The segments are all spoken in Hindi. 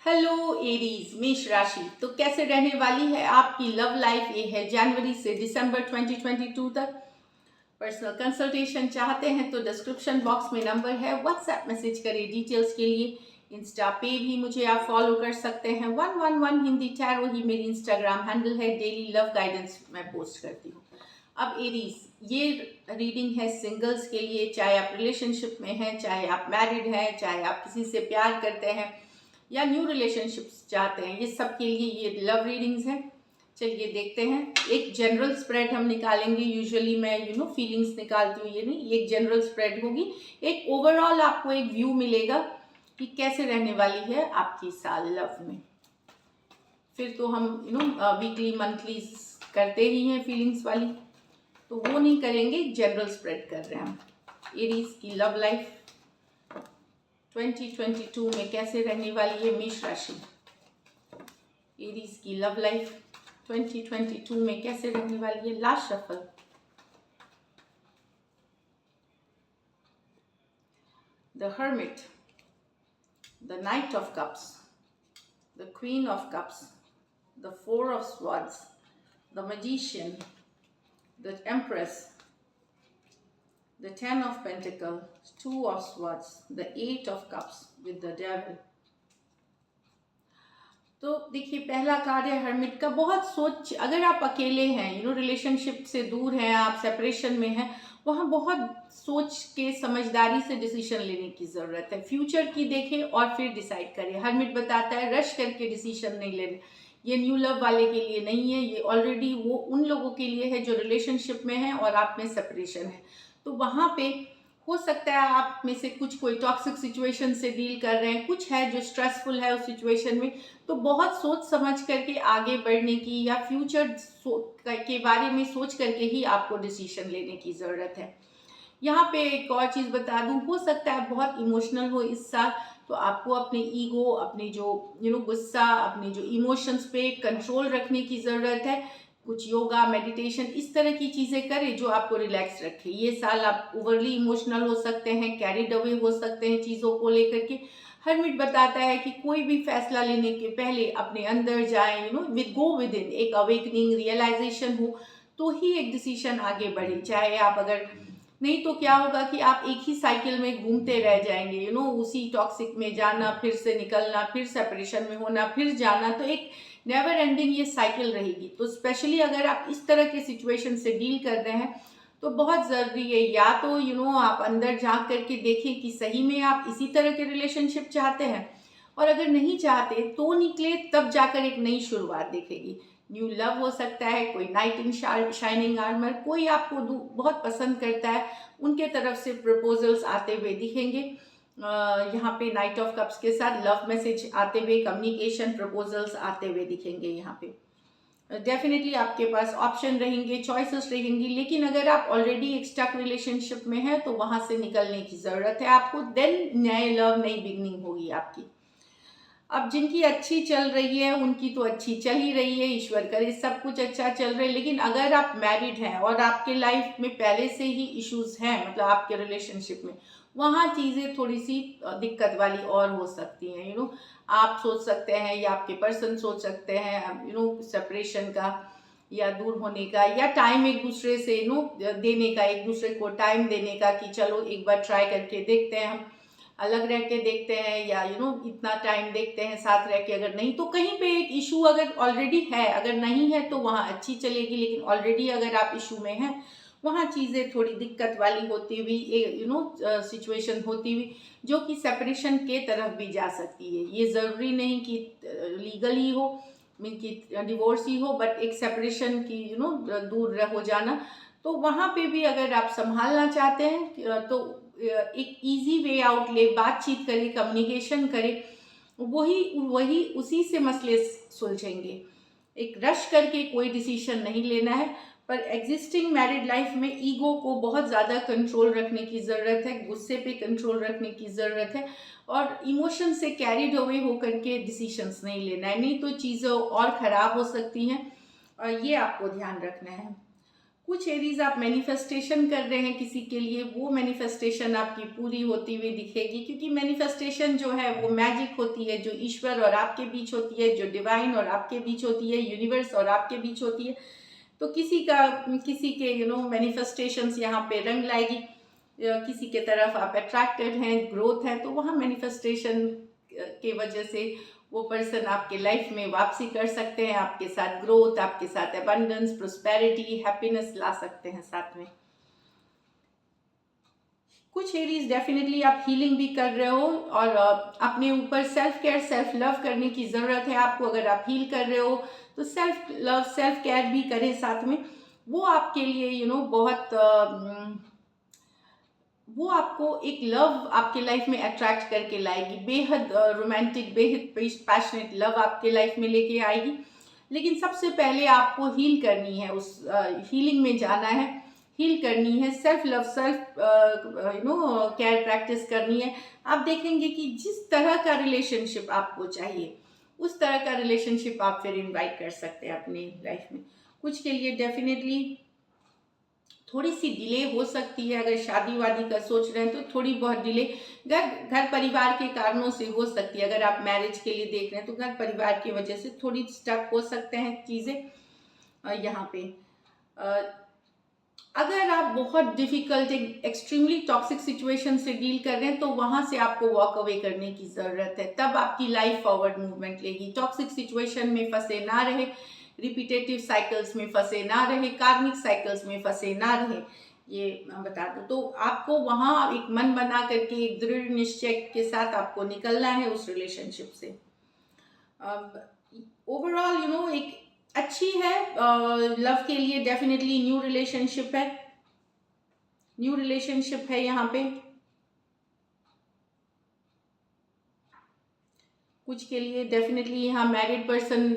हेलो एरीज मेष राशि। तो कैसे रहने वाली है आपकी लव लाइफ? ये है जनवरी से दिसंबर 2022 तक। पर्सनल कंसल्टेशन चाहते हैं तो डिस्क्रिप्शन बॉक्स में नंबर है, व्हाट्सएप मैसेज करें डिटेल्स के लिए। इंस्टा पे भी मुझे आप फॉलो कर सकते हैं। 111 हिंदी टैरो ही मेरी इंस्टाग्राम हैंडल है। डेली लव गाइडेंस मैं पोस्ट करती हूँ। अब एरीज, ये रीडिंग है सिंगल्स के लिए, चाहे आप रिलेशनशिप में हैं, चाहे आप मैरिड हैं, चाहे आप किसी से प्यार करते हैं या न्यू रिलेशनशिप्स चाहते हैं, ये सब के लिए ये लव रीडिंग्स हैं। चलिए देखते हैं। एक जनरल स्प्रेड हम निकालेंगे। यूजुअली मैं फीलिंग्स निकालती हूँ, ये नहीं, एक जनरल स्प्रेड होगी। एक ओवरऑल आपको एक व्यू मिलेगा कि कैसे रहने वाली है आपकी साल लव में। फिर तो हम वीकली मंथली करते ही हैं फीलिंग्स वाली, तो वो नहीं करेंगे, जनरल स्प्रेड कर रहे हैं हम। एरीज की लव लाइफ 2022 में कैसे रहने वाली है मेष राशि। एरीज की लव लाइफ 2022 में कैसे रहने वाली है। Last shuffle. The hermit, the night of cups, the queen of cups, the four of swords, the magician, the empress, the Ten of Pentacles, Two of Swords, the Eight of Cups with the Devil। तो देखिए, पहला कार्ड है हर्मिट का। बहुत सोच, अगर आप अकेले हैं, रिलेशनशिप से दूर हैं, आप सेपरेशन में हैं, वहाँ बहुत सोच के समझदारी से डिसीजन लेने की ज़रूरत है। फ्यूचर की देखें और फिर डिसाइड करें। हर्मिट बताता है रश करके डिसीजन नहीं लेने। ये न्यू लव वाले के लिए नहीं है, ये ऑलरेडी वो उन लोगों के लिए है जो रिलेशनशिप में है और आप में सेपरेशन है। तो वहाँ पे हो सकता है आप में से कुछ कोई टॉक्सिक सिचुएशन से डील कर रहे हैं, कुछ है जो स्ट्रेसफुल है उस सिचुएशन में। तो बहुत सोच समझ करके आगे बढ़ने की या फ्यूचर के बारे में सोच करके ही आपको डिसीजन लेने की ज़रूरत है। यहाँ पे एक और चीज़ बता दूँ, हो सकता है बहुत इमोशनल हो इस साल, तो आपको अपने ईगो, अपने जो गुस्सा, अपने जो इमोशंस पे कंट्रोल रखने की ज़रूरत है। कुछ योगा, मेडिटेशन, इस तरह की चीज़ें करें जो आपको रिलैक्स रखे। ये साल आप ओवरली इमोशनल हो सकते हैं, कैरिड अवे हो सकते हैं चीज़ों को लेकर के। हर्मिट बताता है कि कोई भी फैसला लेने के पहले अपने अंदर जाए, गो विद इन, एक अवेकनिंग, रियलाइजेशन हो तो ही एक डिसीजन आगे बढ़े। चाहे आप अगर नहीं तो क्या होगा कि आप एक ही साइकिल में घूमते रह जाएंगे, उसी टॉक्सिक में जाना, फिर से निकलना, फिर सेपरेशन में होना, फिर जाना, तो एक नेवर एंडिंग ये साइकिल रहेगी। तो स्पेशली अगर आप इस तरह के सिचुएशन से डील कर रहे हैं तो बहुत ज़रूरी है, या तो आप अंदर झांक करके देखें कि सही में आप इसी तरह के रिलेशनशिप चाहते हैं, और अगर नहीं चाहते तो निकले, तब जाकर एक नई शुरुआत दिखेगी। न्यू लव हो सकता है, कोई नाइट इन शाइनिंग आर्मर, कोई आपको बहुत पसंद करता है, उनके तरफ से प्रपोजल्स आते हुए दिखेंगे। यहाँ पे नाइट ऑफ कप्स के साथ लव मैसेज आते हुए, कम्युनिकेशन प्रपोजल्स आते हुए दिखेंगे। यहाँ पे डेफिनेटली आपके पास ऑप्शन रहेंगे, चॉइसेस रहेंगी, लेकिन अगर आप ऑलरेडी एक स्टक रिलेशनशिप में है तो वहां से निकलने की ज़रूरत है आपको। देन नए लव, नई बिगनिंग होगी आपकी। अब जिनकी अच्छी चल रही है उनकी तो अच्छी चल ही रही है, ईश्वर करे सब कुछ अच्छा चल रहा है। लेकिन अगर आप मैरिड हैं और आपके लाइफ में पहले से ही इश्यूज हैं, मतलब आपके रिलेशनशिप में, वहाँ चीज़ें थोड़ी सी दिक्कत वाली और हो सकती हैं। आप सोच सकते हैं या आपके पर्सन सोच सकते हैं सेपरेशन का या दूर होने का, या टाइम एक दूसरे से देने का, एक दूसरे को टाइम देने का कि चलो एक बार ट्राई करके देखते हैं, हम अलग रह के देखते हैं, या इतना टाइम देखते हैं साथ रह के। अगर नहीं तो कहीं पे एक इशू अगर ऑलरेडी है, अगर नहीं है तो वहाँ अच्छी चलेगी, लेकिन ऑलरेडी अगर आप इशू में हैं वहाँ चीज़ें थोड़ी दिक्कत वाली होती हुई सिचुएशन होती हुई, जो कि सेपरेशन के तरफ भी जा सकती है। ये ज़रूरी नहीं कि लीगल ही हो, मीन कि डिवोर्स ही हो, बट एक सेपरेशन की दूर हो जाना, तो वहाँ पे भी अगर आप संभालना चाहते हैं तो एक इजी वे आउट ले, बातचीत करें, कम्युनिकेशन करें, वही वही उसी से मसले सुलझेंगे। एक रश करके कोई डिसीजन नहीं लेना है, पर एग्जिस्टिंग मैरिड लाइफ में ईगो को बहुत ज़्यादा कंट्रोल रखने की ज़रूरत है, गुस्से पे कंट्रोल रखने की ज़रूरत है, और इमोशन से कैरिड अवे होकर के डिसीशंस नहीं लेना है, नहीं तो चीज़ें और ख़राब हो सकती हैं, और ये आपको ध्यान रखना है। कुछ एरीज आप मैनिफेस्टेशन कर रहे हैं किसी के लिए, वो मैनिफेस्टेशन आपकी पूरी होती हुई दिखेगी, क्योंकि मैनिफेस्टेशन जो है वो मैजिक होती है, जो ईश्वर और आपके बीच होती है, जो डिवाइन और आपके बीच होती है, यूनिवर्स और आपके बीच होती है। तो किसी के मैनिफेस्टेशंस यहाँ पे रंग लाएगी, किसी के तरफ आप अट्रैक्टेड हैं, ग्रोथ है, तो वहाँ मैनिफेस्टेशन के वजह से वो पर्सन आपके लाइफ में वापसी कर सकते हैं, आपके साथ ग्रोथ, आपके साथ अबंडेंस, प्रोस्पेरिटी, हैप्पीनेस ला सकते हैं साथ में। कुछ एरीज डेफिनेटली आप हीलिंग भी कर रहे हो और अपने ऊपर सेल्फ केयर, सेल्फ लव करने की ज़रूरत है आपको। अगर आप हील कर रहे हो तो सेल्फ लव, सेल्फ केयर भी करें साथ में। वो आपके लिए बहुत वो आपको एक लव आपके लाइफ में अट्रैक्ट करके लाएगी, बेहद रोमांटिक, बेहद पैशनेट लव आपके लाइफ में लेके आएगी। लेकिन सबसे पहले आपको हील करनी है, उस हीलिंग में जाना है, हील करनी है, self love, self care practice करनी है। आप देखेंगे कि जिस तरह का रिलेशनशिप आपको चाहिए उस तरह का रिलेशनशिप आप फिर इनवाइट कर सकते हैं अपनी लाइफ में। कुछ के लिए डेफिनेटली थोड़ी सी डिले हो सकती है, अगर शादी वादी का सोच रहे हैं तो थोड़ी बहुत डिले घर परिवार के कारणों से हो सकती है। अगर आप मैरिज के लिए देख रहे हैं तो घर परिवार की वजह से थोड़ी स्टक हो सकते हैं चीज़ें यहाँ पे। अगर आप बहुत डिफिकल्ट, एक्सट्रीमली टॉक्सिक सिचुएशन से डील कर रहे हैं तो वहाँ से आपको वॉक अवे करने की ज़रूरत है, तब आपकी लाइफ फॉरवर्ड मूवमेंट लेगी। टॉक्सिक सिचुएशन में फंसे ना रहे, रिपीटेटिव साइकिल्स में फंसे ना रहे, कार्मिक साइकिल्स में फंसे ना रहे, ये मैं बता दूँ। तो आपको वहाँ एक मन बना करके एक दृढ़ निश्चय के साथ आपको निकलना है उस रिलेशनशिप से। ओवरऑल एक अच्छी है लव के लिए, डेफिनेटली न्यू रिलेशनशिप है यहाँ पे। कुछ के लिए डेफिनेटली यहाँ मैरिड पर्सन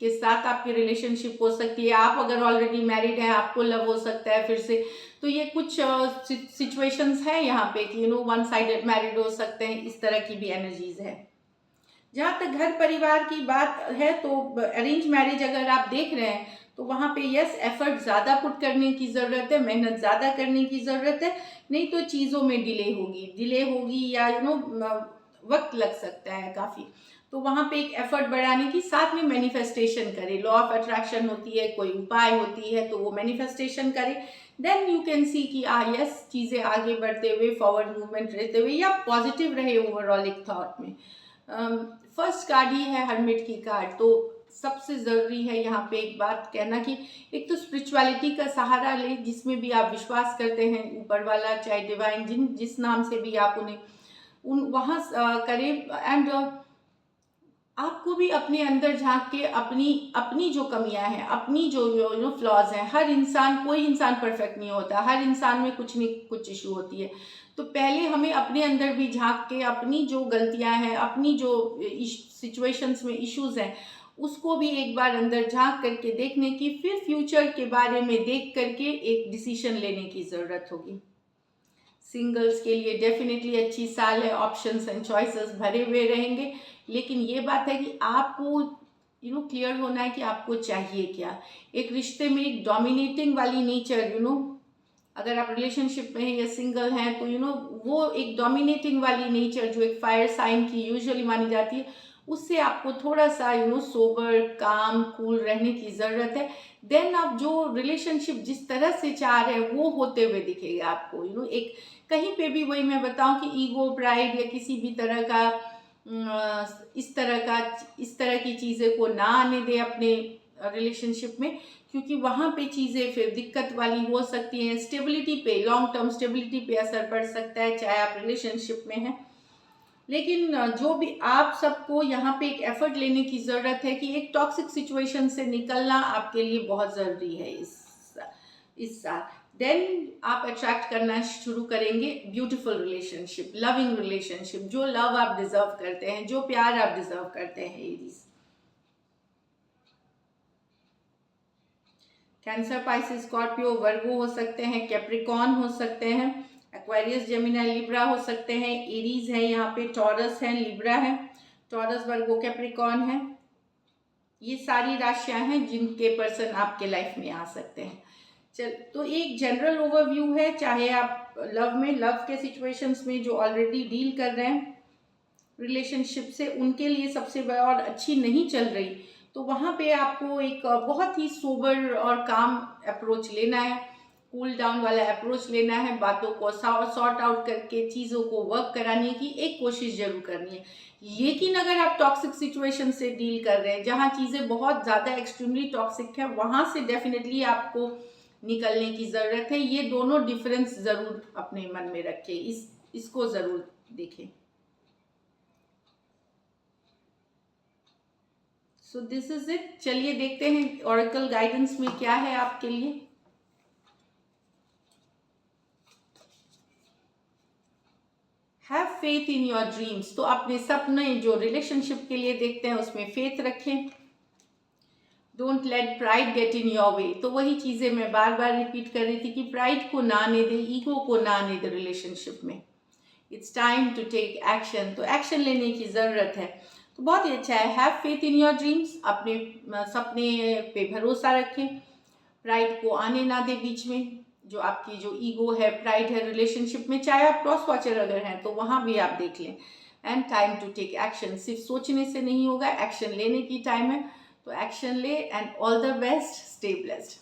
के साथ आपकी रिलेशनशिप हो सकती है। आप अगर ऑलरेडी मैरिड हैं, आपको लव हो सकता है फिर से। तो ये कुछ सिचुएशंस हैं यहाँ पे कि वन साइडेड मैरिड हो सकते हैं, इस तरह की भी एनर्जीज है। जहाँ तक घर परिवार की बात है तो अरेंज मैरिज अगर आप देख रहे हैं तो वहाँ पे यस, एफर्ट ज़्यादा पुट करने की ज़रूरत है, मेहनत ज़्यादा करने की ज़रूरत है, नहीं तो चीज़ों में डिले होगी या वक्त लग सकता है काफ़ी। तो वहाँ पे एक एफर्ट बढ़ाने की, साथ में मैनिफेस्टेशन करें। लॉ ऑफ अट्रैक्शन होती है, कोई उपाय होती है, तो वो मैनिफेस्टेशन करें। देन यू कैन सी कि यस, चीज़ें आगे बढ़ते हुए, फॉरवर्ड मूवमेंट रहते हुए, या पॉजिटिव रहे ओवरऑल एक थॉट में। फर्स्ट कार्ड ही है हर्मिट की कार्ड। तो सबसे ज़रूरी है यहाँ पे एक बात कहना कि एक तो स्पिरिचुअलिटी का सहारा ले, जिसमें भी आप विश्वास करते हैं, ऊपर वाला चाहे डिवाइन, जिस नाम से भी आप उन्हें वहाँ करें। एंड आपको भी अपने अंदर झांक के अपनी जो कमियां हैं, अपनी जो फ्लॉज हैं, कोई इंसान परफेक्ट नहीं होता, हर इंसान में कुछ नहीं कुछ इशू होती है। तो पहले हमें अपने अंदर भी झांक के अपनी जो गलतियां हैं, अपनी जो सिचुएशंस में इश्यूज हैं, उसको भी एक बार अंदर झांक करके देखने की, फिर फ्यूचर के बारे में देख करके एक डिसीजन लेने की ज़रूरत होगी। सिंगल्स के लिए डेफिनेटली अच्छी साल है, ऑप्शंस एंड चॉइसेस भरे हुए रहेंगे। लेकिन ये बात है कि आपको क्लियर होना है कि आपको चाहिए क्या। एक रिश्ते में एक डोमिनेटिंग वाली नेचर, अगर आप रिलेशनशिप में हैं या सिंगल हैं तो वो एक डोमिनेटिंग वाली नेचर जो एक फायर साइन की यूजुअली मानी जाती है, उससे आपको थोड़ा सा सोबर, काम, कूल रहने की ज़रूरत है। देन आप जो रिलेशनशिप जिस तरह से चाह रहे हैं वो होते हुए दिखेगा आपको। एक कहीं पे भी, वही मैं बताऊं कि ईगो, प्राइड या किसी भी तरह का इस तरह की चीज़ें को ना आने दे अपने रिलेशनशिप में, क्योंकि वहाँ पे चीज़ें फिर दिक्कत वाली हो सकती हैं। स्टेबिलिटी पे, लॉन्ग टर्म स्टेबिलिटी पे असर पड़ सकता है, चाहे आप रिलेशनशिप में हैं। लेकिन जो भी आप सबको यहाँ पे एक एफर्ट लेने की ज़रूरत है कि एक टॉक्सिक सिचुएशन से निकलना आपके लिए बहुत ज़रूरी है इस साल। देन आप अट्रैक्ट करना शुरू करेंगे ब्यूटीफुल रिलेशनशिप, लविंग रिलेशनशिप, जो लव आप डिजर्व करते हैं, जो प्यार आप डिजर्व करते हैं। एरीज, कैंसर, पाइसिस, स्कॉर्पियो, वर्गो हो सकते हैं, कैप्रिकॉन हो सकते हैं, एक्वेरियस, जेमिनी, लिब्रा हो सकते हैं। एरीज है यहाँ पे, टॉरस है, लिब्रा है, टॉरस, वर्गो, कैप्रिकॉन है। ये सारी राशियां हैं जिनके पर्सन आपके लाइफ में आ सकते हैं। चल, तो एक जनरल ओवरव्यू है, चाहे आप लव के सिचुएशंस में जो ऑलरेडी डील कर रहे हैं रिलेशनशिप से, उनके लिए सबसे बड़ा और अच्छी नहीं चल रही, तो वहाँ पे आपको एक बहुत ही सोबर और काम अप्रोच लेना है, कूल डाउन वाला अप्रोच लेना है, बातों को सॉर्ट आउट करके चीज़ों को वर्क कराने की एक कोशिश जरूर करनी है। लेकिन अगर आप टॉक्सिक सिचुएशन से डील कर रहे हैं जहाँ चीज़ें बहुत ज़्यादा एक्सट्रीमली टॉक्सिक है, वहाँ से डेफिनेटली आपको निकलने की ज़रूरत है। ये दोनों डिफरेंस ज़रूर अपने मन में रखें, इसको ज़रूर देखें। So this is it. चलिए देखते हैं ऑरेकल गाइडेंस में क्या है आपके लिए। Have faith in your dreams, तो अपने सपने जो रिलेशनशिप के लिए देखते हैं उसमें फेथ रखें। Don't let pride get in your way, तो वही चीज़ें मैं बार बार रिपीट कर रही थी कि प्राइड को ना आने दें, ईगो को ना आने दें रिलेशनशिप में। It's time to take action, तो एक्शन लेने की ज़रूरत है। तो बहुत ही अच्छा है। Have faith in your dreams, अपने सपने पे भरोसा रखें, प्राइड को आने ना दे बीच में। जो आपकी जो ईगो है, प्राइड है रिलेशनशिप में, चाहे आप क्रॉस वॉचर अगर हैं तो वहाँ भी आप देख लें। And time to take action, सिर्फ सोचने से नहीं होगा, एक्शन लेने की टाइम है, तो एक्शन ले। And all the best, stay blessed.